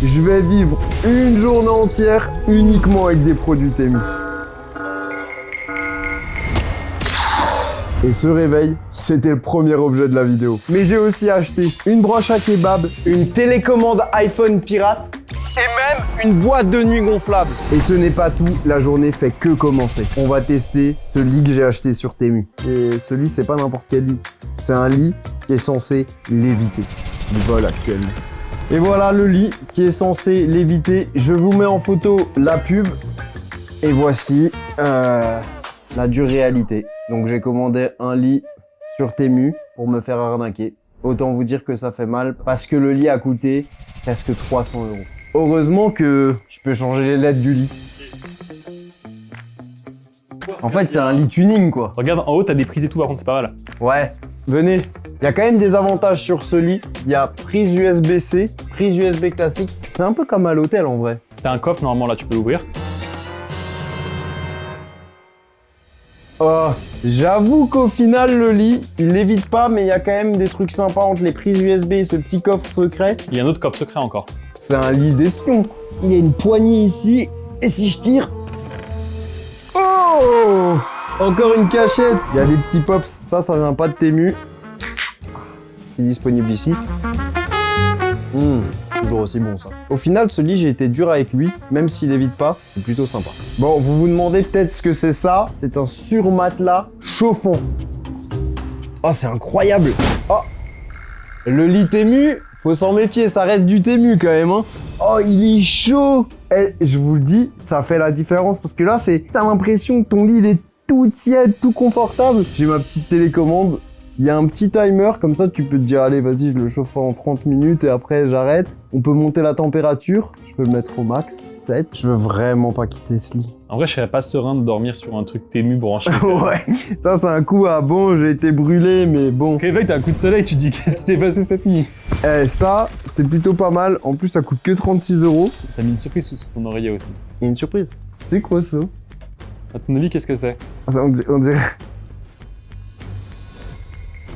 je vais vivre une journée entière uniquement avec des produits Temu. Et ce réveil, c'était le premier objet de la vidéo. Mais j'ai aussi acheté une broche à kebab, une télécommande iPhone pirate et même une boîte de nuit gonflable. Et ce n'est pas tout, la journée fait que commencer. On va tester ce lit que j'ai acheté sur Temu. Et ce lit, c'est pas n'importe quel lit. C'est un lit qui est censé l'éviter du vol actuellement. Et voilà le lit qui est censé l'éviter. Je vous mets en photo la pub. Et voici la dure réalité. Donc j'ai commandé un lit sur Temu pour me faire arnaquer. Autant vous dire que ça fait mal parce que le lit a coûté presque 300 €. Heureusement que je peux changer les lettres du lit. En fait, c'est un lit tuning quoi. Regarde, en haut, t'as des prises et tout, par contre, c'est pas mal. Ouais, venez. Il y a quand même des avantages sur ce lit. Il y a prise USB-C, prise USB classique. C'est un peu comme à l'hôtel en vrai. T'as un coffre, normalement, là, tu peux l'ouvrir. Oh, j'avoue qu'au final, le lit, il l'évite pas, mais il y a quand même des trucs sympas entre les prises USB et ce petit coffre secret. Il y a un autre coffre secret encore. C'est un lit d'espion. Il y a une poignée ici, et si je tire... Oh! Encore une cachette. Il y a des petits pops, ça vient pas de Temu. C'est disponible ici. Toujours aussi bon ça. Au final, ce lit, j'ai été dur avec lui, même s'il évite pas, c'est plutôt sympa. Bon, vous vous demandez peut-être ce que c'est ça. C'est un surmatelas chauffant. Oh, c'est incroyable. Oh, le lit Temu, faut s'en méfier, ça reste du Temu quand même. Hein. Oh, il est chaud. Et je vous le dis, ça fait la différence parce que là, t'as l'impression que ton lit, il est tout tiède, tout confortable. J'ai ma petite télécommande. Il y a un petit timer, comme ça tu peux te dire allez vas-y je le chauffe en 30 minutes et après j'arrête. On peut monter la température, je peux le mettre au max, 7. Je veux vraiment pas quitter ce lit. En vrai, je serais pas serein de dormir sur un truc Temu branché. Ouais, ça c'est un coup à bon, j'ai été brûlé mais bon. Réveil, t'as un coup de soleil, tu te dis qu'est-ce qui s'est passé cette nuit? Eh ça, c'est plutôt pas mal, en plus ça coûte que 36 €. T'as mis une surprise sous ton oreiller aussi. Et une surprise. C'est quoi ça? À ton avis, qu'est-ce que c'est? On dirait...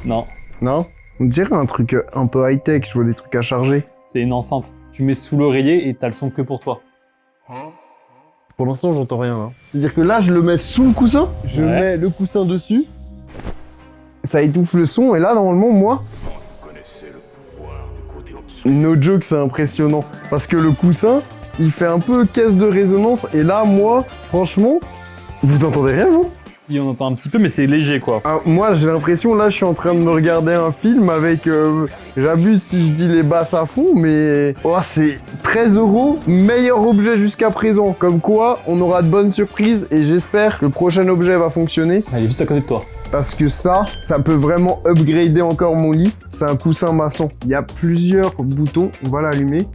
Non, Non? On dirait un truc un peu high-tech, je vois des trucs à charger. c'est une enceinte. Tu mets sous l'oreiller et t'as le son que pour toi. Pour l'instant, j'entends rien là. C'est-à-dire que là, je le mets sous le coussin, je Ouais. mets le coussin dessus, ça étouffe le son, et là, normalement, moi... No joke, c'est impressionnant. Parce que le coussin, il fait un peu caisse de résonance, et là, moi, franchement, vous entendez rien, vous? Si, on entend un petit peu, mais c'est léger, quoi. Ah, moi, j'ai l'impression, là, je suis en train de me regarder un film avec... j'abuse si je dis les basses à fond, mais... Oh, c'est 13 €, meilleur objet jusqu'à présent. Comme quoi, on aura de bonnes surprises, et j'espère que le prochain objet va fonctionner. Elle est juste à côté de toi. Parce que ça peut vraiment upgrader encore mon lit. C'est un coussin maçon. Il y a plusieurs boutons, on va l'allumer.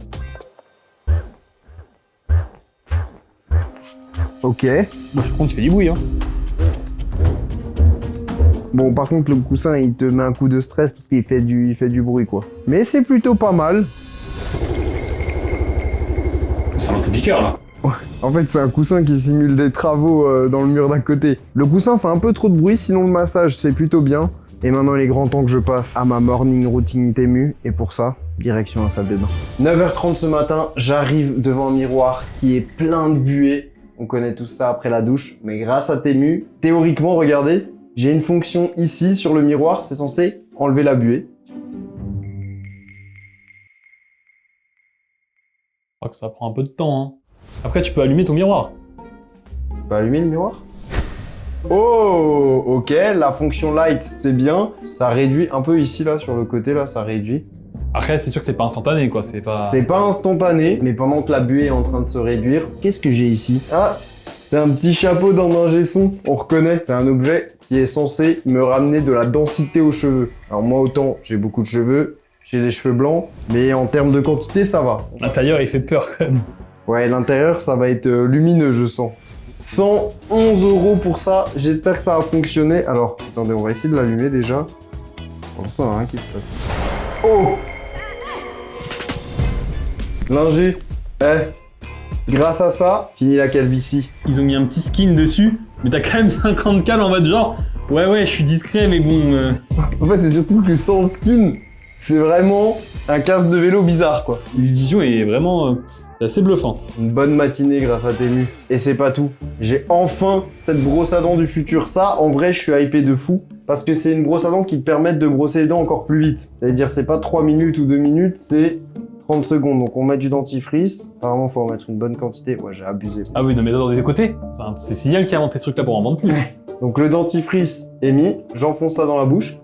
Ok. Bon, je prends, tu fais du bruit, hein. Bon, par contre, le coussin, il te met un coup de stress parce qu'il fait du bruit, quoi. Mais c'est plutôt pas mal. C'est un anti-piqueur, là. En fait, c'est un coussin qui simule des travaux dans le mur d'à côté. Le coussin fait un peu trop de bruit, sinon le massage, c'est plutôt bien. Et maintenant, il est grand temps que je passe à ma morning routine Temu. Et pour ça, direction la salle de bain. 9h30 ce matin, j'arrive devant un miroir qui est plein de buée. On connaît tout ça après la douche. Mais grâce à Temu, théoriquement, regardez, j'ai une fonction ici sur le miroir, c'est censé enlever la buée. Je crois que ça prend un peu de temps, hein. Après, tu peux allumer ton miroir. On peut allumer le miroir? Oh, ok, la fonction light, c'est bien. Ça réduit un peu ici, là, sur le côté, là, ça réduit. Après, c'est sûr que c'est pas instantané, quoi. C'est pas... C'est pas instantané, mais pendant que la buée est en train de se réduire, qu'est-ce que j'ai ici? Ah, c'est un petit chapeau d'un ingé son, on reconnaît. C'est un objet qui est censé me ramener de la densité aux cheveux. Alors moi, autant, j'ai beaucoup de cheveux, j'ai des cheveux blancs, mais en termes de quantité, ça va. L'intérieur, il fait peur, quand même. Ouais, l'intérieur, ça va être lumineux, je sens. 111 € pour ça, j'espère que ça va fonctionner. Alors, attendez, on va essayer de l'allumer déjà. Pour l'instant, il n'y a rien qui se passe. Oh! L'ingé, grâce à ça, fini la calvitie. Ils ont mis un petit skin dessus, mais t'as quand même 50 cales en mode genre... Ouais, je suis discret, mais bon... En fait, c'est surtout que sans le skin, C'est vraiment un casque de vélo bizarre, quoi. L'illusion est vraiment c'est assez bluffant. Une bonne matinée grâce à Temu. Et c'est pas tout. J'ai enfin cette brosse à dents du futur. Ça, en vrai, je suis hypé de fou. Parce que c'est une brosse à dents qui te permet de brosser les dents encore plus vite. C'est-à-dire, c'est pas 3 minutes ou 2 minutes, c'est 30 secondes. Donc, on met du dentifrice. Apparemment, faut en mettre une bonne quantité. Ouais, j'ai abusé. Ah oui, non mais dans des côtés. C'est Signal qui a inventé ce truc là pour en vendre plus. Donc, le dentifrice est mis. J'enfonce ça dans la bouche.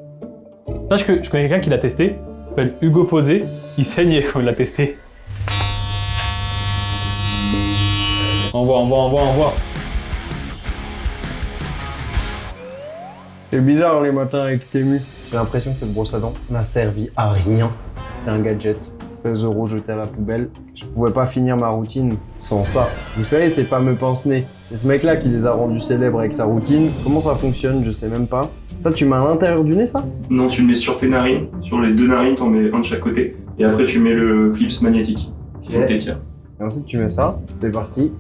Sache que je connais quelqu'un qui l'a testé. Il s'appelle Hugo Posé. Il saignait quand il l'a testé. Envoie. C'est bizarre les matins avec Temu. J'ai l'impression que cette brosse à dents n'a servi à rien. C'est un gadget. 16 € jeté à la poubelle. Je pouvais pas finir ma routine sans ça. Vous savez, ces fameux pince-nez. C'est ce mec-là qui les a rendus célèbres avec sa routine. Comment ça fonctionne, je sais même pas. Ça, tu mets à l'intérieur du nez, ça? Non, tu le mets sur tes narines. Sur les 2 narines, t'en mets un de chaque côté. Et après, tu mets le clips magnétique qui faut t'étirer. Et ensuite, tu mets ça. C'est parti.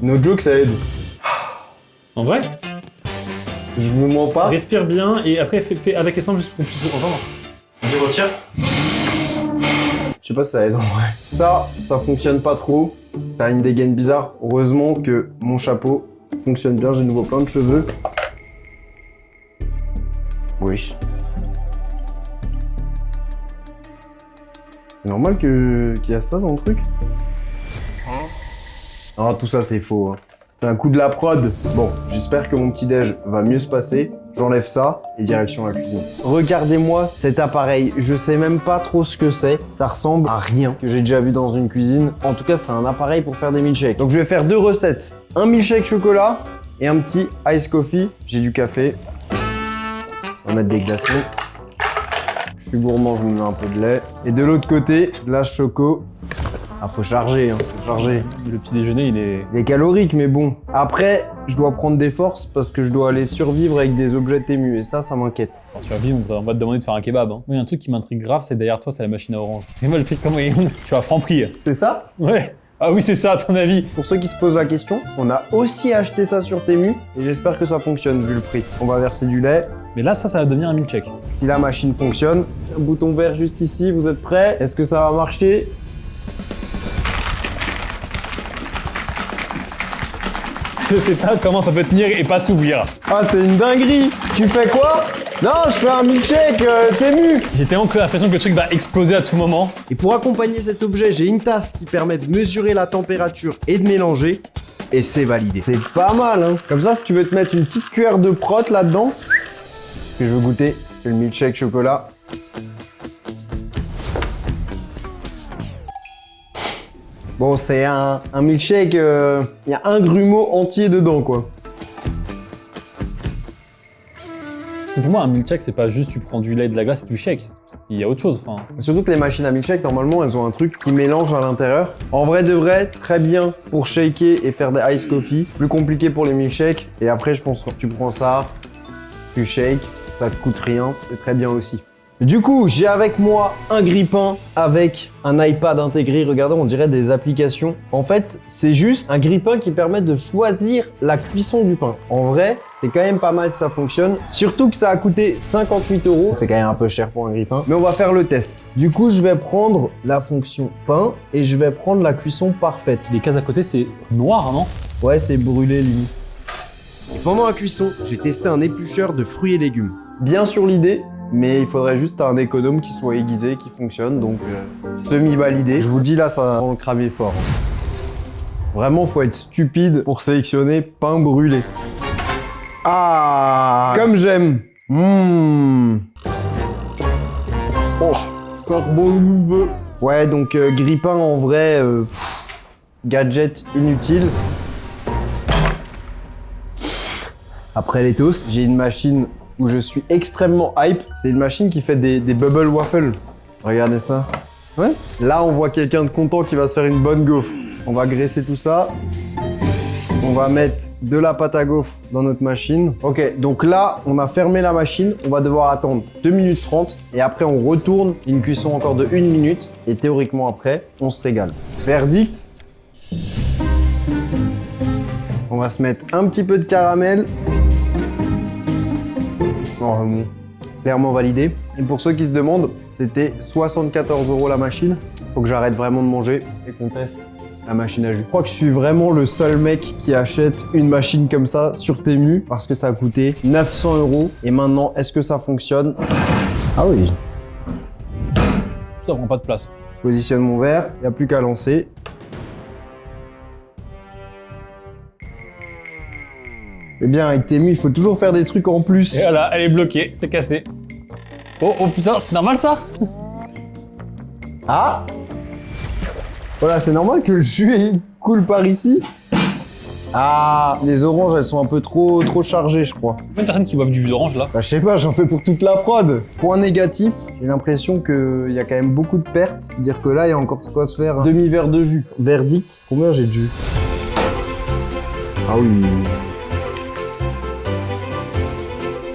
No joke, ça aide. En vrai, Je me mens pas. respire bien et après fais avec les sons juste pour qu'on puisse entendre. Je retire. Je sais pas si ça aide en vrai. Ça fonctionne pas trop. T'as une dégaine bizarre. Heureusement que mon chapeau fonctionne bien. J'ai de nouveau plein de cheveux. Oui. C'est normal qu'il y a ça dans le truc. Ah, tout ça c'est faux. Hein. C'est un coup de la prod. Bon, j'espère que mon petit déj va mieux se passer. J'enlève ça et direction la cuisine. Regardez-moi cet appareil. Je sais même pas trop ce que c'est. Ça ressemble à rien que j'ai déjà vu dans une cuisine. En tout cas, c'est un appareil pour faire des milkshakes. Donc je vais faire 2 recettes. Un milkshake chocolat et un petit ice coffee. J'ai du café. On va mettre des glaçons. Je suis gourmand, je me mets un peu de lait. Et de l'autre côté, la choco. Ah, faut charger, hein, faut charger. Le petit déjeuner, Il est calorique, mais bon. Après, je dois prendre des forces parce que je dois aller survivre avec des objets Temu. Et ça m'inquiète. Quand tu vas vivre, on va te demander de faire un kebab. Hein. Oui, un truc qui m'intrigue grave, c'est derrière toi, c'est la machine à orange. Et moi, le truc, comment il... Tu vas Franprix. C'est ça? Ouais. Ah oui, c'est ça, à ton avis. Pour ceux qui se posent la question, on a aussi acheté ça sur Temu. Et j'espère que ça fonctionne vu le prix. On va verser du lait. Mais là, ça va devenir un milkshake. Si la machine fonctionne, un bouton vert juste ici, vous êtes prêts? Est-ce que ça va marcher? Je sais pas comment ça peut tenir et pas s'ouvrir. Ah, c'est une dinguerie! Tu fais quoi? Non, je fais un milkshake Temu! J'ai tellement l'impression que le truc va exploser à tout moment. Et pour accompagner cet objet, j'ai une tasse qui permet de mesurer la température et de mélanger. Et c'est validé. C'est pas mal, hein? Comme ça, si tu veux te mettre une petite cuillère de prot là-dedans, que je veux goûter, c'est le milkshake chocolat. Bon, c'est un milkshake, il y a un grumeau entier dedans, quoi. Pour moi, un milkshake, c'est pas juste tu prends du lait et de la glace et tu shakes. Il y a autre chose, enfin. Surtout que les machines à milkshake, normalement, elles ont un truc qui mélange à l'intérieur. En vrai de vrai, très bien pour shaker et faire des ice coffee. Plus compliqué pour les milkshakes. Et après, je pense que tu prends ça, tu shakes, ça te coûte rien, c'est très bien aussi. Du coup, j'ai avec moi un grille-pain avec un iPad intégré. Regardez, on dirait des applications. En fait, c'est juste un grille-pain qui permet de choisir la cuisson du pain. En vrai, c'est quand même pas mal, ça fonctionne. Surtout que ça a coûté 58 €. C'est quand même un peu cher pour un grille-pain. Mais on va faire le test. Du coup, je vais prendre la fonction pain et je vais prendre la cuisson parfaite. Les cases à côté, c'est noir, non? Ouais, c'est brûlé limite. Et pendant la cuisson, j'ai testé un éplucheur de fruits et légumes. Bien sûr l'idée, mais il faudrait juste un économe qui soit aiguisé, qui fonctionne, donc semi-validé. Je vous le dis là, ça va en cramer fort. Vraiment, faut être stupide pour sélectionner pain brûlé. Ah, comme j'aime. Oh, carbone nouveau. Ouais, donc grille-pain en vrai, gadget inutile. Après les toasts, j'ai une machine où je suis extrêmement hype. C'est une machine qui fait des bubble waffles. Regardez ça. Ouais. Là, on voit quelqu'un de content qui va se faire une bonne gaufre. On va graisser tout ça. On va mettre de la pâte à gaufre dans notre machine. Ok, donc là, on a fermé la machine. On va devoir attendre 2 minutes 30. Et après, on retourne une cuisson encore de 1 minute. Et théoriquement, après, on se régale. Verdict. On va se mettre un petit peu de caramel. Non, bon, clairement validé. Et pour ceux qui se demandent, c'était 74 € la machine. Faut que j'arrête vraiment de manger et qu'on teste la machine à jus. Je crois que je suis vraiment le seul mec qui achète une machine comme ça sur Temu parce que ça a coûté 900 €. Et maintenant, est-ce que ça fonctionne? Ah oui. Ça prend pas de place. Je positionne mon verre, il n'y a plus qu'à lancer. Eh bien, avec Temu, il faut toujours faire des trucs en plus. Et voilà, elle est bloquée, c'est cassé. Oh, oh putain, c'est normal ça? Ah! Voilà, c'est normal que le jus coule par ici. Ah, les oranges, elles sont un peu trop chargées, je crois. Il y a une personne qui boit du jus d'orange là. Bah, je sais pas, j'en fais pour toute la prod. Point négatif, j'ai l'impression qu'il y a quand même beaucoup de pertes. Dire que là, il y a encore ce quoi se faire un demi-verre de jus. Verdict, combien j'ai de jus? Ah oui.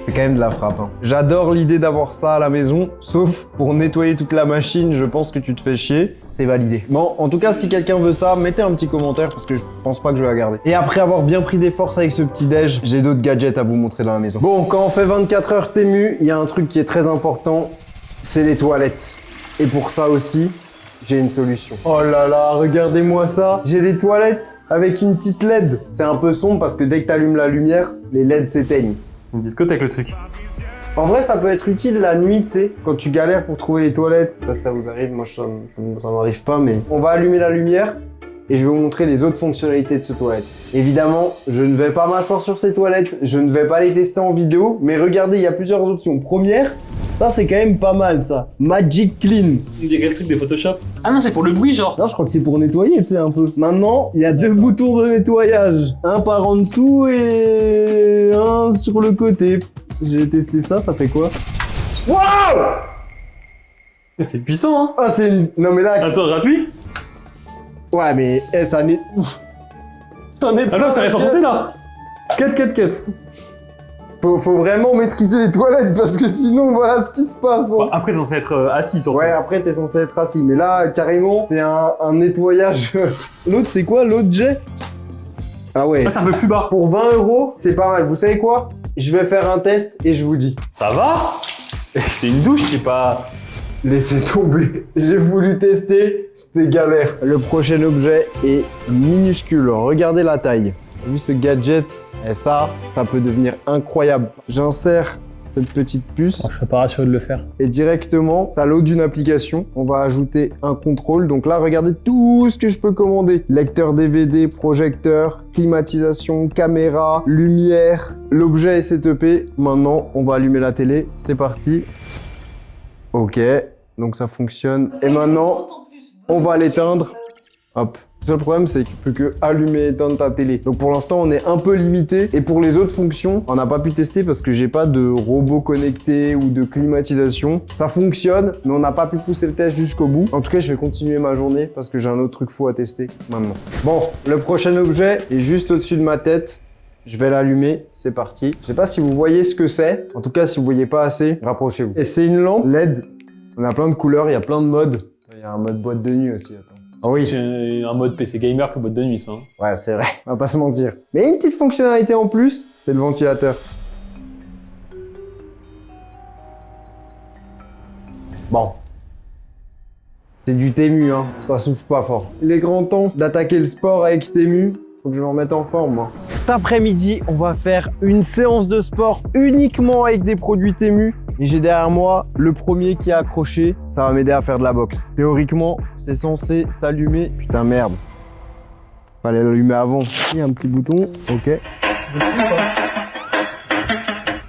C'est quand même de la frappe. Hein. J'adore l'idée d'avoir ça à la maison, sauf pour nettoyer toute la machine, je pense que tu te fais chier. C'est validé. Bon, en tout cas, si quelqu'un veut ça, mettez un petit commentaire parce que je pense pas que je vais la garder. Et après avoir bien pris des forces avec ce petit déj, j'ai d'autres gadgets à vous montrer dans la maison. Bon, quand on fait 24 heures Temu, il y a un truc qui est très important, c'est les toilettes. Et pour ça aussi, j'ai une solution. Oh là là, regardez-moi ça. J'ai des toilettes avec une petite LED. C'est un peu sombre parce que dès que tu allumes la lumière, les LED s'éteignent. Une discothèque le truc. En vrai, ça peut être utile la nuit, tu sais, quand tu galères pour trouver les toilettes. Je sais pas si ça vous arrive, moi ça m'arrive pas, mais on va allumer la lumière et je vais vous montrer les autres fonctionnalités de ce toilette. Évidemment, je ne vais pas m'asseoir sur ces toilettes, je ne vais pas les tester en vidéo, mais regardez, il y a plusieurs options. Première, ça c'est quand même pas mal ça. Magic Clean. On dirait le truc des Photoshop. Ah non, c'est pour le bruit genre. Non, je crois que c'est pour nettoyer, tu sais, un peu. Maintenant, il y a deux boutons de nettoyage. Un par en dessous et un sur le côté. J'ai testé ça, ça fait quoi? Waouh! C'est puissant hein. Ah, c'est une... Non mais là... Attends, rappuie. Ouais, mais ça n'est... Attends, ça reste enfoncé là. Cut. Faut vraiment maîtriser les toilettes parce que sinon, voilà ce qui se passe. Hein. Bon, après, t'es censé être assis surtout. Ouais, après, t'es censé être assis. Mais là, carrément, c'est un nettoyage... L'autre, c'est quoi, l'autre jet? Ah ouais. Ah, c'est un peu plus bas. Pour 20 €, c'est pas mal. Vous savez quoi? Je vais faire un test et je vous dis. Ça va? C'est une douche, c'est pas... Laissez tomber. J'ai voulu tester, c'était galère. Le prochain objet est minuscule. Regardez la taille. Vu ce gadget, et ça peut devenir incroyable. J'insère cette petite puce Je serais pas rassuré de le faire. et directement, ça load d'une application. On va ajouter un contrôle. Donc là, regardez tout ce que je peux commander. Lecteur DVD, projecteur, climatisation, caméra, lumière. L'objet est setupé. Maintenant, on va allumer la télé. C'est parti. Ok, donc ça fonctionne. Et maintenant, on va l'éteindre. Hop. Le seul problème, c'est que tu peux que allumer et éteindre ta télé. Donc pour l'instant, on est un peu limité. Et pour les autres fonctions, on n'a pas pu tester parce que j'ai pas de robot connecté ou de climatisation. Ça fonctionne, mais on n'a pas pu pousser le test jusqu'au bout. En tout cas, je vais continuer ma journée parce que j'ai un autre truc fou à tester maintenant. Bon, le prochain objet est juste au-dessus de ma tête. Je vais l'allumer, c'est parti. Je sais pas si vous voyez ce que c'est. En tout cas, si vous voyez pas assez, rapprochez-vous. Et c'est une lampe LED. On a plein de couleurs, il y a plein de modes. Il y a un mode boîte de nuit aussi, attends. Ah oui. C'est un mode PC gamer que mode de nuit, ça. Hein. Ouais, c'est vrai, on va pas se mentir. Mais une petite fonctionnalité en plus, c'est le ventilateur. Bon. C'est du Temu, hein, ça souffle pas fort. Il est grand temps d'attaquer le sport avec Temu. Faut que je me remette en forme, moi. Cet après-midi, on va faire une séance de sport uniquement avec des produits Temu. Et j'ai derrière moi le premier qui a accroché. Ça va m'aider à faire de la boxe. Théoriquement, c'est censé s'allumer. Putain, merde. Fallait l'allumer avant. Il y a un petit bouton. Ok.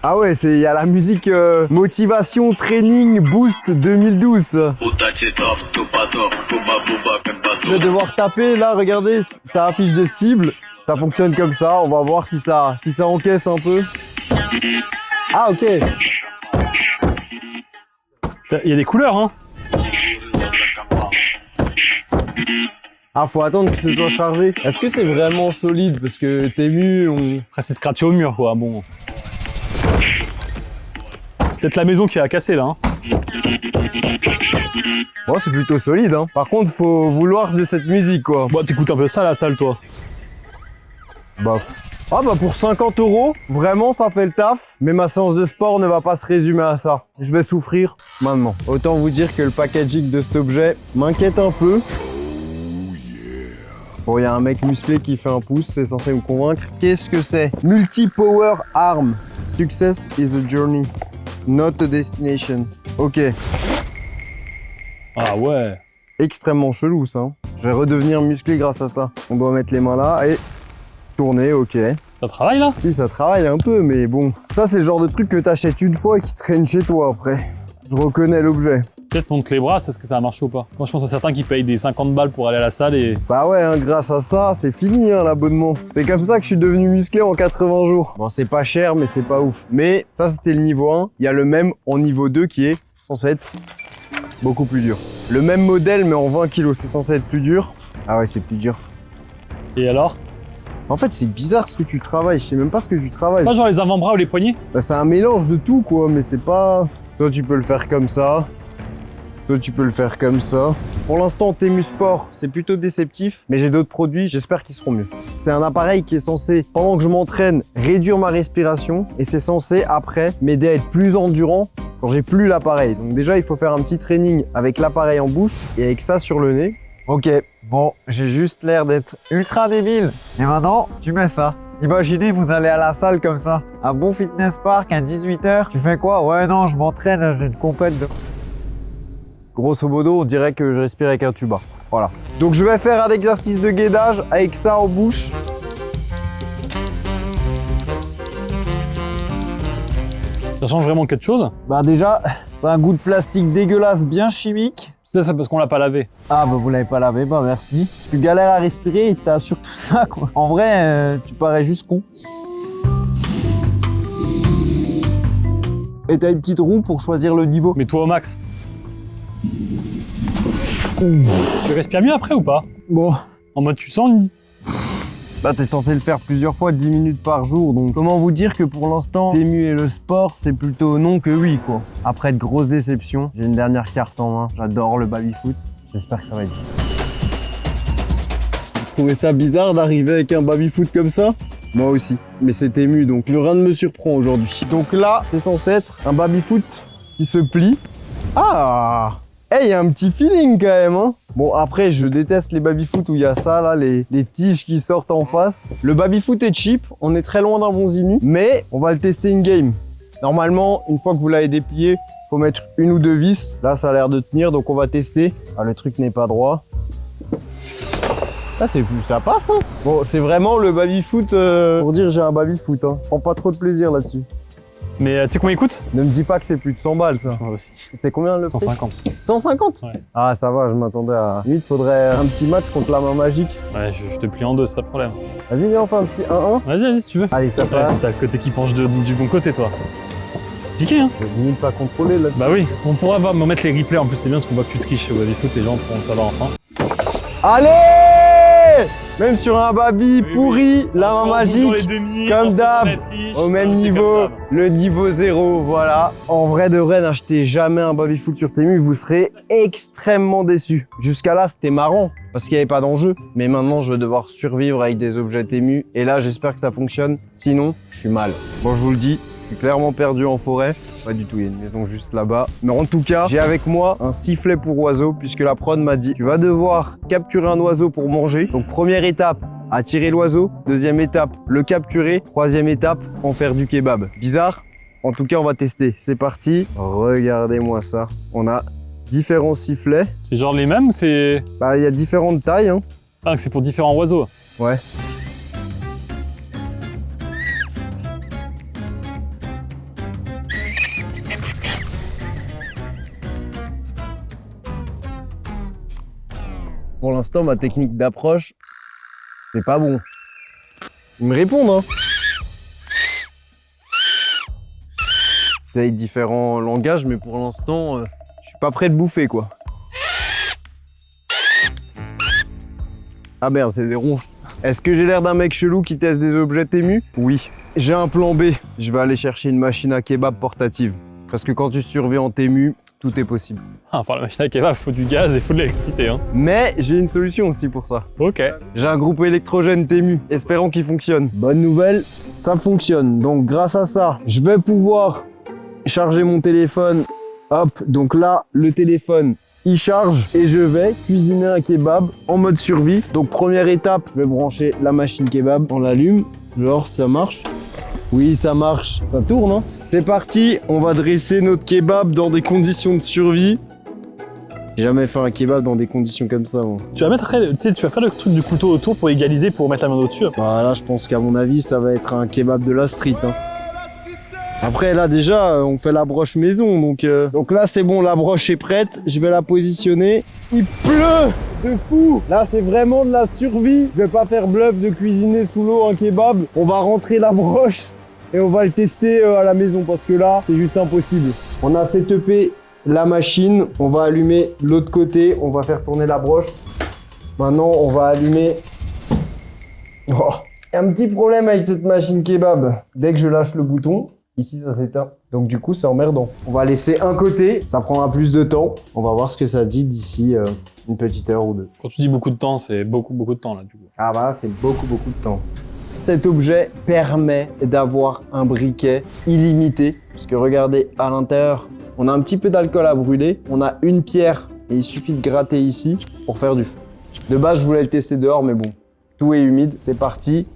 Ah ouais, il y a la musique motivation training boost 2012. Je vais devoir taper, là, regardez, ça affiche des cibles. Ça fonctionne comme ça, on va voir si ça encaisse un peu. Ah, ok. Il y a des couleurs, hein. Ah, faut attendre que ce soit chargé. Est-ce que c'est vraiment solide? Parce que Temu, Après, c'est scratché au mur, quoi, bon. C'est peut-être la maison qui a cassé, là, hein. Bon, c'est plutôt solide, hein. Par contre, faut vouloir de cette musique, quoi. Bon, t'écoutes un peu ça à la salle, toi. Bof. Ah bah pour 50 €, vraiment ça fait le taf. Mais ma séance de sport ne va pas se résumer à ça. Je vais souffrir maintenant. Autant vous dire que le packaging de cet objet m'inquiète un peu. Bon, il y a un mec musclé qui fait un pouce, c'est censé me convaincre. Qu'est-ce que c'est? Multi-power arm. Success is a journey, not a destination. Ok. Ah ouais. Extrêmement chelou ça. Je vais redevenir musclé grâce à ça. On doit mettre les mains là et tourner, ok. Ça travaille là? Si, ça travaille un peu, mais bon. Ça, c'est le genre de truc que t'achètes une fois et qui traîne chez toi après. Je reconnais l'objet. Peut-être monte les bras, est-ce que ça a marché ou pas? Quand je pense à certains qui payent des 50 balles pour aller à la salle et... Bah ouais, hein, grâce à ça, c'est fini hein, l'abonnement. C'est comme ça que je suis devenu musclé en 80 jours. Bon, c'est pas cher, mais c'est pas ouf. Mais ça, c'était le niveau 1. Il y a le même en niveau 2 qui est censé être beaucoup plus dur. Le même modèle, mais en 20 kilos. C'est censé être plus dur. Ah ouais, c'est plus dur. Et alors? En fait, c'est bizarre ce que tu travailles. Je sais même pas ce que tu travailles. Pas genre les avant-bras ou les poignets? Bah, c'est un mélange de tout, quoi, mais c'est pas... Soit tu peux le faire comme ça, soit tu peux le faire comme ça. Pour l'instant, Temu Sport, c'est plutôt déceptif, mais j'ai d'autres produits, j'espère qu'ils seront mieux. C'est un appareil qui est censé, pendant que je m'entraîne, réduire ma respiration, et c'est censé, après, m'aider à être plus endurant quand j'ai plus l'appareil. Donc déjà, il faut faire un petit training avec l'appareil en bouche et avec ça sur le nez. Ok, bon, j'ai juste l'air d'être ultra débile. Et maintenant, tu mets ça. Imaginez, vous allez à la salle comme ça. Un bon fitness park à 18 h. Tu fais quoi? Ouais, non, je m'entraîne, j'ai une compète de... Grosso modo, on dirait que je respire avec un tuba. Voilà. Donc je vais faire un exercice de gainage avec ça en bouche. Ça change vraiment quelque chose? Bah déjà, c'est un goût de plastique dégueulasse, bien chimique. Ça, c'est parce qu'on l'a pas lavé. Ah bah vous l'avez pas lavé, bah merci. Tu galères à respirer et t'as surtout ça quoi. En vrai, tu parais juste con. Et t'as une petite roue pour choisir le niveau. Mais toi au max. Tu respires mieux après ou pas? Bon, En mode tu sens une... là t'es censé le faire plusieurs fois, 10 minutes par jour, donc comment vous dire que pour l'instant, Temu et le sport, c'est plutôt non que oui quoi. Après de grosses déceptions, j'ai une dernière carte en main, j'adore le baby-foot, j'espère que ça va être bien. Vous trouvez ça bizarre d'arriver avec un baby-foot comme ça? Moi aussi, mais c'est Temu, donc plus rien ne me surprend aujourd'hui. Donc là, c'est censé être un baby-foot qui se plie. Ah! Eh, il y a un petit feeling quand même, hein. Bon, après, je déteste les baby-foot où il y a ça, là, les tiges qui sortent en face. Le baby-foot est cheap, on est très loin d'un bon zini, mais on va le tester in-game. Normalement, une fois que vous l'avez déplié, faut mettre une ou deux vis. Là, ça a l'air de tenir, donc on va tester. Ah, le truc n'est pas droit. Ah, c'est plus, ça passe, hein. Bon, c'est vraiment le baby-foot pour dire j'ai un baby-foot, hein. Je prends pas trop de plaisir là-dessus. Mais tu sais combien il coûte? Ne me dis pas que c'est plus de 100 balles, ça. Moi aussi. C'est combien le prix? 150. 150? Ouais. Ah, ça va, je m'attendais à... Limite, faudrait un petit match contre la main magique. Ouais, je te plie en deux, c'est ça le problème. Vas-y, viens, on fait un petit 1-1. Vas-y, si tu veux. Allez, ça Ouais, passe. t'as le côté qui penche du bon côté, toi. C'est compliqué, hein? Je vais limite pas contrôler là-dessus. Bah oui, on pourra me mettre les replays. En plus, c'est bien parce qu'on voit que tu triches au baby-foot, les gens pourront le savoir enfin. Allez! Même sur un baby pourri, la main magique, comme d'hab, au même niveau, le niveau 0, voilà. En vrai de vrai, n'achetez jamais un baby-foot sur Temu, vous serez extrêmement déçus. Jusqu'à là, c'était marrant, parce qu'il n'y avait pas d'enjeu. Mais maintenant, je vais devoir survivre avec des objets Temu, et là, j'espère que ça fonctionne. Sinon, je suis mal. Bon, je vous le dis, je suis clairement perdu en forêt. Pas du tout, il y a une maison juste là-bas. Mais en tout cas, j'ai avec moi un sifflet pour oiseau, puisque la prod m'a dit, tu vas devoir capturer un oiseau pour manger. Donc première étape, attirer l'oiseau. Deuxième étape, le capturer. Troisième étape, en faire du kebab. Bizarre? En tout cas, on va tester. C'est parti. Regardez-moi ça. On a différents sifflets. C'est genre les mêmes ou c'est... Bah, il y a différentes tailles, hein. Ah, c'est pour différents oiseaux. Ouais. Pour l'instant, ma technique d'approche, c'est pas bon. Ils me répondent, hein. C'est différents langages, mais pour l'instant, je suis pas prêt de bouffer, quoi. Ah merde, c'est des ronfles. Est-ce que j'ai l'air d'un mec chelou qui teste des objets Temu? Oui. J'ai un plan B. Je vais aller chercher une machine à kebab portative. Parce que quand tu survis en Temu, tout est possible. Ah, pour la machine à kebab, faut du gaz et faut de l'électricité, hein. Mais j'ai une solution aussi pour ça. Ok. J'ai un groupe électrogène Temu, espérons qu'il fonctionne. Bonne nouvelle, ça fonctionne. Donc grâce à ça, je vais pouvoir charger mon téléphone. Hop, donc là, le téléphone, il charge et je vais cuisiner un kebab en mode survie. Donc première étape, je vais brancher la machine kebab, on l'allume. Genre, ça marche? Oui, ça marche. Ça tourne, hein? C'est parti, on va dresser notre kebab dans des conditions de survie. J'ai jamais fait un kebab dans des conditions comme ça, moi. Tu vas mettre après, tu sais, tu vas faire le truc du couteau autour pour égaliser, pour mettre la main au-dessus. Voilà, je pense qu'à mon avis, ça va être un kebab de la street, hein. Après, là, déjà, on fait la broche maison, donc là, c'est bon, la broche est prête. Je vais la positionner. Il pleut de fou. Là, c'est vraiment de la survie. Je vais pas faire bluff de cuisiner sous l'eau un kebab. On va rentrer la broche et on va le tester à la maison parce que là, c'est juste impossible. On a setupé la machine. On va allumer l'autre côté. On va faire tourner la broche. Maintenant, on va allumer... Oh. Il y a un petit problème avec cette machine kebab. Dès que je lâche le bouton, ici, ça s'éteint. Donc du coup, c'est emmerdant. On va laisser un côté, ça prendra plus de temps. On va voir ce que ça dit d'ici une petite heure ou deux. Quand tu dis beaucoup de temps, c'est beaucoup de temps, là, du coup. Ah bah, c'est beaucoup de temps. Cet objet permet d'avoir un briquet illimité. Parce que regardez, à l'intérieur, on a un petit peu d'alcool à brûler. On a une pierre et il suffit de gratter ici pour faire du feu. De base, je voulais le tester dehors, mais bon, tout est humide. C'est parti.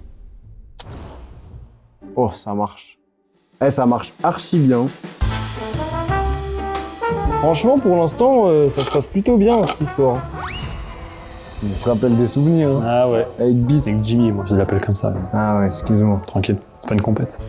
Oh, ça marche. Eh, ça marche archi bien. Franchement, pour l'instant, ça se passe plutôt bien, cette histoire. On te rappelle des souvenirs, hein. Ah ouais. Avec Bis. C'est que Jimmy, moi, je l'appelle comme ça. Ah ouais, excuse-moi. Tranquille, c'est pas une compète.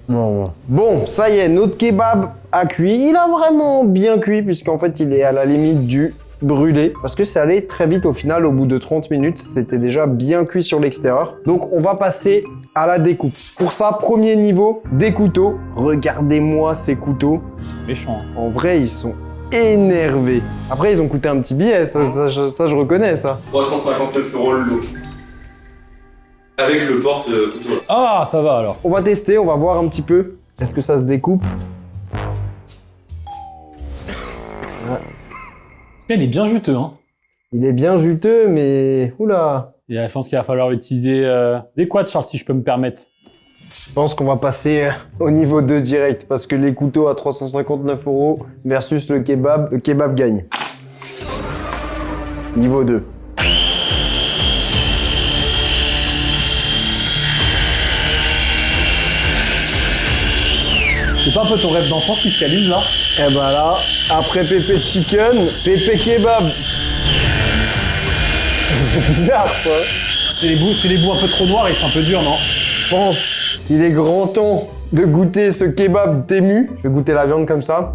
Non. Bon, ça y est, notre kebab a cuit. Il a vraiment bien cuit, puisqu'en fait, il est à la limite du brûlé. Parce que c'est allé très vite au final, au bout de 30 minutes, c'était déjà bien cuit sur l'extérieur. Donc, on va passer à la découpe. Pour ça, premier niveau, des couteaux. Regardez-moi ces couteaux. Méchant. Hein. En vrai, ils sont énervés. Après, ils ont coûté un petit billet, ça je reconnais, ça. 359 € le lot. Avec le porte-couteau. Ah, ça va alors. On va tester, on va voir un petit peu. Est-ce que ça se découpe? Il est bien juteux, hein. Il est bien juteux, mais... Oula. Et je pense qu'il va falloir utiliser des quads, Charles, si je peux me permettre. Je pense qu'on va passer au niveau 2 direct, parce que les couteaux à 359 € versus le kebab gagne. Niveau 2. C'est pas un peu ton rêve d'enfance qui se réalise là? Et ben là, après Pépé Chicken, Pépé Kebab. C'est bizarre ça. C'est les bouts un peu trop noirs, ils sont un peu durs, non? Je pense qu'il est grand temps de goûter ce kebab Temu. Je vais goûter la viande comme ça.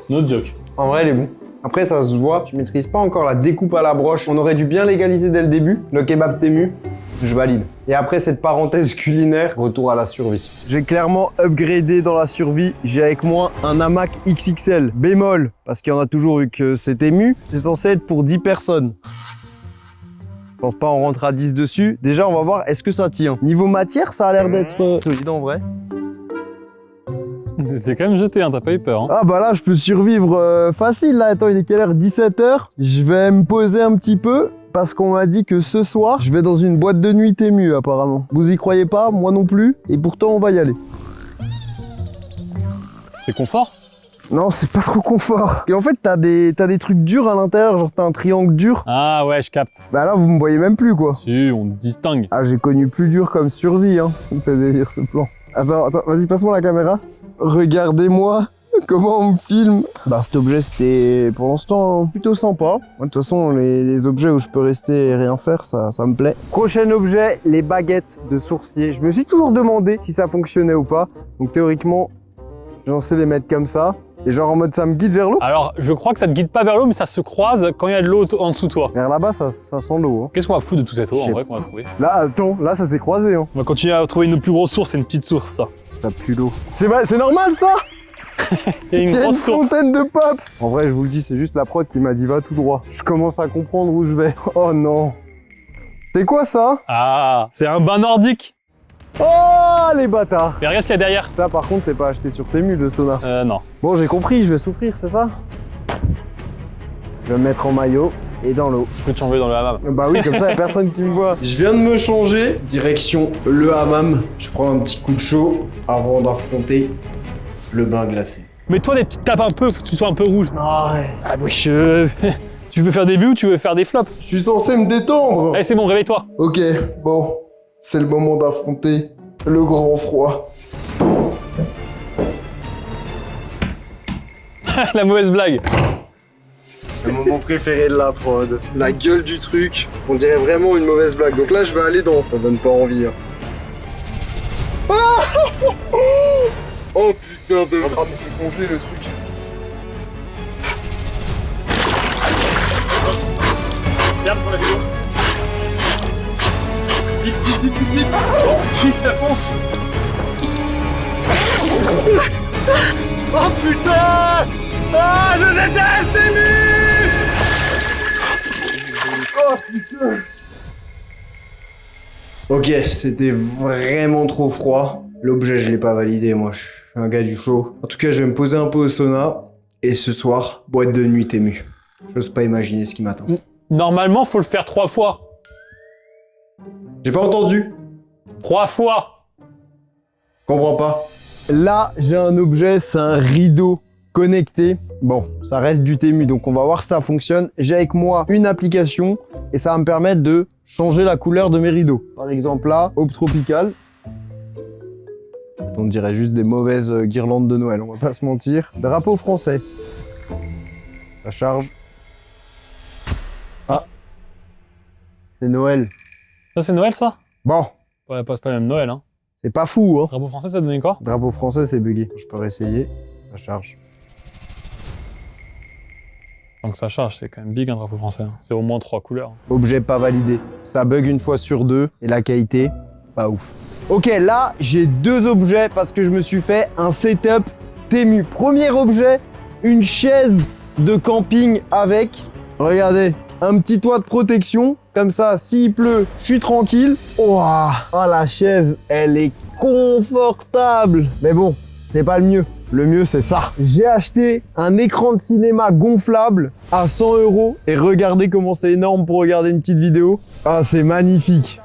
No joke. En vrai, il est bon. Après, ça se voit, je maîtrise pas encore la découpe à la broche. On aurait dû bien l'égaliser dès le début, le kebab Temu. Je valide. Et après cette parenthèse culinaire, retour à la survie. J'ai clairement upgradé dans la survie. J'ai avec moi un hamac XXL, bémol, parce qu'il y en a toujours eu que c'est Temu. C'est censé être pour 10 personnes. Je pense pas on rentre à 10 dessus. Déjà, on va voir, est-ce que ça tient? Niveau matière, ça a l'air d'être solide en vrai. C'est quand même jeté, hein, t'as pas eu peur. Hein. Ah bah là, je peux survivre facile. Là, attends, il est quelle heure? 17 h. Je vais me poser un petit peu. Parce qu'on m'a dit que ce soir, je vais dans une boîte de nuit Temu apparemment. Vous y croyez pas, moi non plus, et pourtant on va y aller. C'est confort? Non, c'est pas trop confort. Et en fait, t'as des trucs durs à l'intérieur, genre t'as un triangle dur. Ah ouais, je capte. Bah là, vous me voyez même plus quoi. Si, on te distingue. Ah, j'ai connu plus dur comme survie, hein. Ça me fait délire ce plan. Attends, vas-y, passe-moi la caméra. Regardez-moi. Comment on me filme? Bah cet objet c'était pour l'instant plutôt sympa. Moi, de toute façon les objets où je peux rester et rien faire ça me plaît. Prochain objet, les baguettes de sourcier. Je me suis toujours demandé si ça fonctionnait ou pas. Donc théoriquement, j'en sais les mettre comme ça. Et genre en mode ça me guide vers l'eau. Alors je crois que ça te guide pas vers l'eau mais ça se croise quand il y a de l'eau en dessous de toi. Vers là-bas ça sent l'eau. Hein. Qu'est-ce qu'on va foutre de toute cette eau Je sais en vrai qu'on va trouver? Là attends, là ça s'est croisé. Hein. On va continuer à trouver une plus grosse source, c'est une petite source ça. Ça pue l'eau. C'est normal ça? Il y a une C'est une grosse source. fontaine de pops. En vrai, je vous le dis, c'est juste la prod qui m'a dit va tout droit. Je commence à comprendre où je vais. Oh non. C'est quoi ça? Ah, c'est un bain nordique. Oh, les bâtards. Mais regarde ce qu'il y a derrière. Ça, par contre, c'est pas acheté sur Temu, le sauna. Non. Bon, j'ai compris, je vais souffrir, c'est ça? Je vais me mettre en maillot et dans l'eau. Je peux te changer dans le hammam. Bah oui, comme ça, y'a personne qui me voit. Je viens de me changer, direction le hammam. Je prends un petit coup de chaud avant d'affronter le bain glacé. Mais toi, des petites tapes un peu, pour que tu sois un peu rouge. Ah ouais. Ah oui, tu veux faire des vues ou tu veux faire des flops? Je suis censé me détendre. Allez, c'est bon, réveille-toi. Ok, bon, c'est le moment d'affronter le grand froid. La mauvaise blague. Le moment préféré de la prod. La gueule du truc, on dirait vraiment une mauvaise blague. Donc là, je vais aller dans. Ça donne pas envie. Hein. Ah oh putain de. Ah, mais c'est congelé le truc. Regarde pour la vidéo. Vite, vite, vite, vite, vite. Vite, la fonce. Oh putain. Ah, je déteste Temu. Oh putain. Ok, c'était vraiment trop froid. L'objet, je l'ai pas validé, moi, je suis un gars du chaud. En tout cas, je vais me poser un peu au sauna. Et ce soir, boîte de nuit Temu. J'ose pas imaginer ce qui m'attend. Normalement, faut le faire 3 fois. J'ai pas entendu. 3 fois. Comprends pas. Là, j'ai un objet, c'est un rideau connecté. Bon, ça reste du Temu, donc on va voir si ça fonctionne. J'ai avec moi une application et ça va me permettre de changer la couleur de mes rideaux. Par exemple là, Aube Tropicale. On dirait juste des mauvaises guirlandes de Noël, on va pas se mentir. Drapeau français. Ça charge. Ah. C'est Noël. Ça, c'est Noël, ça? Bon. Ouais, pas le même Noël, hein. C'est pas fou, hein. Drapeau français, ça donnait quoi? Drapeau français, c'est bugué. Je peux réessayer. Ça charge. Donc ça charge, c'est quand même big un drapeau français. Hein. C'est au moins 3 couleurs. Objet pas validé. Ça bug une fois sur 2 et la qualité, pas ouf. Ok, là, j'ai 2 objets parce que je me suis fait un setup Temu. Premier objet, une chaise de camping avec, regardez, un petit toit de protection. Comme ça, s'il pleut, je suis tranquille. Ouah, oh, la chaise, elle est confortable. Mais bon, c'est pas le mieux. Le mieux, c'est ça. J'ai acheté un écran de cinéma gonflable à 100 € et regardez comment c'est énorme pour regarder une petite vidéo. Ah, c'est magnifique.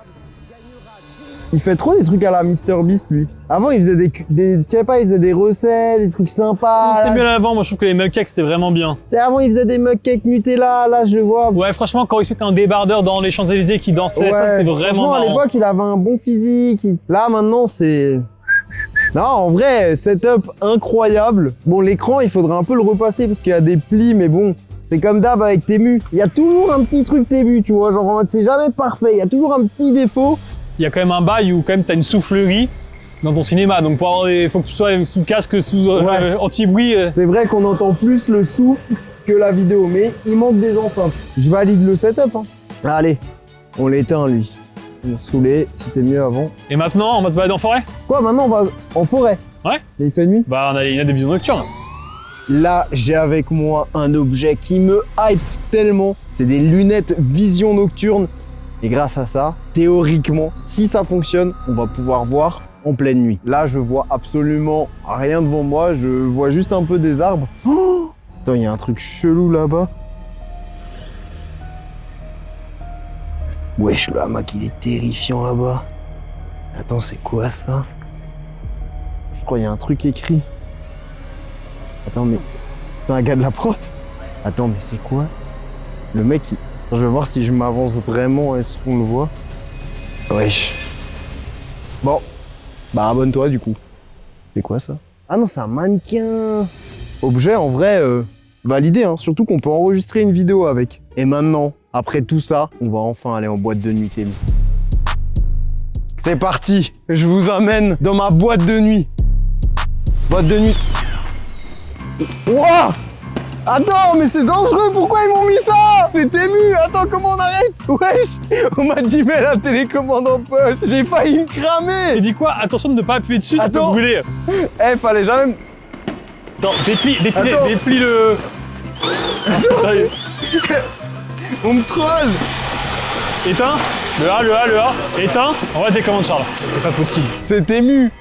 Il fait trop des trucs à la MrBeast, lui. Avant, il faisait je sais pas, il faisait des recettes, des trucs sympas. C'était mieux avant, moi je trouve que les mugcakes c'était vraiment bien. Tu sais, avant, il faisait des mugcakes Nutella, là, je le vois. Ouais, franchement, quand il se mettait un débardeur dans les Champs-Élysées qui dansait, Ouais, ça c'était vraiment franchement, à marrant. l'époque, il avait un bon physique. Là, maintenant, c'est... Non, en vrai, setup incroyable. Bon, l'écran, il faudrait un peu le repasser parce qu'il y a des plis, mais bon, c'est comme d'hab avec Temu. Il y a toujours un petit truc Temu, tu vois, genre en mode c'est jamais parfait, il y a toujours un petit défaut. Il y a quand même un bail où quand même t'as une soufflerie dans ton cinéma, donc pour avoir faut que tu sois sous casque, sous anti-bruit. C'est vrai qu'on entend plus le souffle que la vidéo, mais il manque des enceintes. Je valide le setup, hein. Allez, on l'éteint, lui. Il m'a saoulé, c'était mieux avant. Et maintenant, on va se balader en forêt? Quoi, maintenant on va en forêt? Ouais. Mais il fait nuit. Bah, il y a des visions nocturnes. Là, j'ai avec moi un objet qui me hype tellement. C'est des lunettes vision nocturne. Et grâce à ça, théoriquement, si ça fonctionne, on va pouvoir voir en pleine nuit. Là, je vois absolument rien devant moi. Je vois juste un peu des arbres. Oh, attends, il y a un truc chelou là-bas. Wesh, le hamac, il est terrifiant là-bas. Attends, c'est quoi ça? Je crois qu'il y a un truc écrit. Attends, mais c'est un gars de la prod? Attends, mais c'est quoi? Le mec, je vais voir si je m'avance vraiment, est-ce qu'on le voit? Wesh. Bon, bah abonne-toi du coup. C'est quoi ça? Ah non, c'est un mannequin. Objet en vrai validé, hein. Surtout qu'on peut enregistrer une vidéo avec. Et maintenant, après tout ça, on va enfin aller en boîte de nuit Temu. C'est parti, je vous amène dans ma boîte de nuit. Boîte de nuit. Wouah! Attends, mais c'est dangereux, pourquoi ils m'ont mis ça? C'est Temu, attends, comment on arrête? Wesh, on m'a dit mais la télécommande en poche, j'ai failli me cramer. Et dis quoi? Attention de ne pas appuyer dessus, ça peut Attends. brûler. Eh, fallait jamais... Attends, déplie Attends. le... On me troll. Éteins. Le A. Éteins. On va télécommande, Charles. C'est pas possible. C'est ému.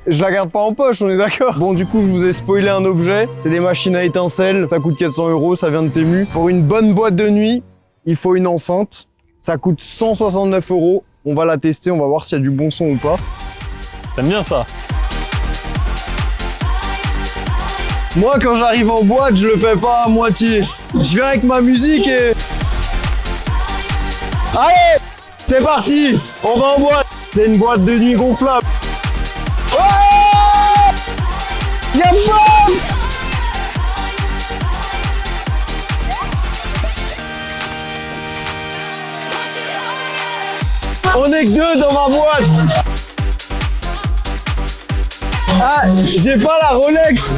Je la garde pas en poche, on est d'accord. Bon, du coup, je vous ai spoilé un objet. C'est des machines à étincelles. Ça coûte 400 €, ça vient de Temu. Pour une bonne boîte de nuit, il faut une enceinte. Ça coûte 169 €. On va la tester, on va voir s'il y a du bon son ou pas. T'aimes bien ça? Moi, quand j'arrive en boîte, je le fais pas à moitié. Je viens avec ma musique et... Allez, c'est parti. On va en boîte. C'est une boîte de nuit gonflable. Oh, y'a pas. On est que deux dans ma boîte. Ah, j'ai pas la Rolex.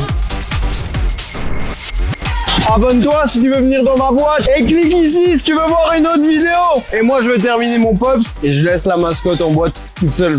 Abonne-toi si tu veux venir dans ma boîte et clique ici si tu veux voir une autre vidéo. Et moi je vais terminer mon pops et je laisse la mascotte en boîte toute seule.